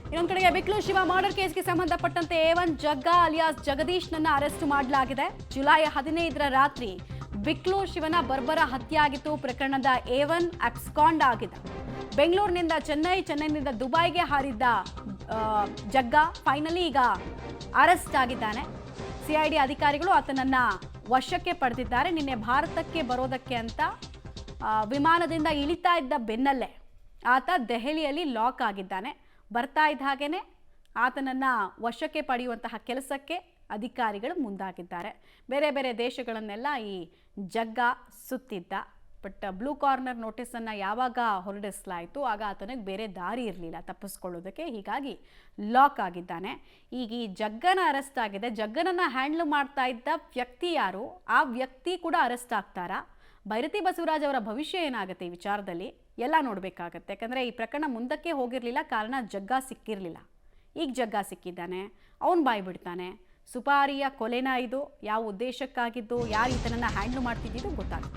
ಇನ್ನೊಂದು ಕಡೆಗೆ ಬಿಕ್ಲು ಶಿವ ಮರ್ಡರ್ ಕೇಸ್ಗೆ ಸಂಬಂಧಪಟ್ಟಂತೆ A1 ಜಗ್ಗ ಅಲಿಯಾಸ್ ಜಗದೀಶ್ನನ್ನ ಅರೆಸ್ಟ್ ಮಾಡಲಾಗಿದೆ. ಜುಲೈ 15ರ ರಾತ್ರಿ ಬಿಕ್ಲು ಶಿವನ ಬರ್ಬರ ಹತ್ಯೆ ಆಗಿತ್ತು. ಪ್ರಕರಣದ A1 ಅಬ್ಸ್ಕಾಂಡ್ ಆಗಿದೆ. ಬೆಂಗಳೂರಿನಿಂದ ಚೆನ್ನೈನಿಂದ ದುಬೈಗೆ ಹಾರಿದ್ದ ಜಗ್ಗ ಫೈನಲಿ ಈಗ ಅರೆಸ್ಟ್ ಆಗಿದ್ದಾನೆ. CID ಅಧಿಕಾರಿಗಳು ಆತನನ್ನ ವಶಕ್ಕೆ ಪಡೆದಿದ್ದಾರೆ. ನಿನ್ನೆ ಭಾರತಕ್ಕೆ ಬರೋದಕ್ಕೆ ಅಂತ ವಿಮಾನದಿಂದ ಇಳಿತಾ ಇದ್ದ ಬೆನ್ನಲ್ಲೇ ಆತ ದೆಹಲಿಯಲ್ಲಿ ಲಾಕ್ ಆಗಿದ್ದಾನೆ. ಬರ್ತಾ ಇದ್ದ ಹಾಗೇನೆ ಆತನನ್ನು ವಶಕ್ಕೆ ಪಡೆಯುವಂತಹ ಕೆಲಸಕ್ಕೆ ಅಧಿಕಾರಿಗಳು ಮುಂದಾಗಿದ್ದಾರೆ. ಬೇರೆ ಬೇರೆ ದೇಶಗಳನ್ನೆಲ್ಲ ಈ ಜಗ್ಗ ಸುತ್ತಿದ್ದ. ಬಟ್ ಬ್ಲೂ ಕಾರ್ನರ್ ನೋಟಿಸನ್ನು ಯಾವಾಗ ಹೊರಡಿಸಲಾಯಿತು ಆಗ ಆತನಿಗೆ ಬೇರೆ ದಾರಿ ಇರಲಿಲ್ಲ ತಪ್ಪಿಸ್ಕೊಳ್ಳೋದಕ್ಕೆ. ಹೀಗಾಗಿ ಲಾಕ್ ಆಗಿದ್ದಾನೆ. ಈಗ ಈ ಜಗ್ಗನ ಅರೆಸ್ಟ್ ಆಗಿದೆ. ಜಗ್ಗನನ್ನು ಹ್ಯಾಂಡ್ಲ್ ಮಾಡ್ತಾ ಇದ್ದ ವ್ಯಕ್ತಿ ಯಾರು, ಆ ವ್ಯಕ್ತಿ ಕೂಡ ಅರೆಸ್ಟ್ ಆಗ್ತಾರಾ? ಭೈರತಿ ಬಸವರಾಜ್ ಅವರ ಭವಿಷ್ಯ ಏನಾಗುತ್ತೆ ಈ ವಿಚಾರದಲ್ಲಿ ಎಲ್ಲ ನೋಡಬೇಕಾಗತ್ತೆ. ಯಾಕಂದರೆ ಈ ಪ್ರಕರಣ ಮುಂದಕ್ಕೆ ಹೋಗಿರಲಿಲ್ಲ, ಕಾರಣ ಜಗ್ಗ ಸಿಕ್ಕಿರಲಿಲ್ಲ. ಈಗ ಜಗ್ಗ ಸಿಕ್ಕಿದ್ದಾನೆ, ಅವನು ಬಾಯಿ ಬಿಡ್ತಾನೆ. ಸುಪಾರಿಯ ಕೊಲೆನ ಇದು, ಯಾವ ಉದ್ದೇಶಕ್ಕಾಗಿದ್ದು, ಯಾರು ಈತನನ್ನು ಹ್ಯಾಂಡ್ಲ್ ಮಾಡ್ತಿದ್ದಿದ್ದು ಗೊತ್ತಾಗುತ್ತೆ.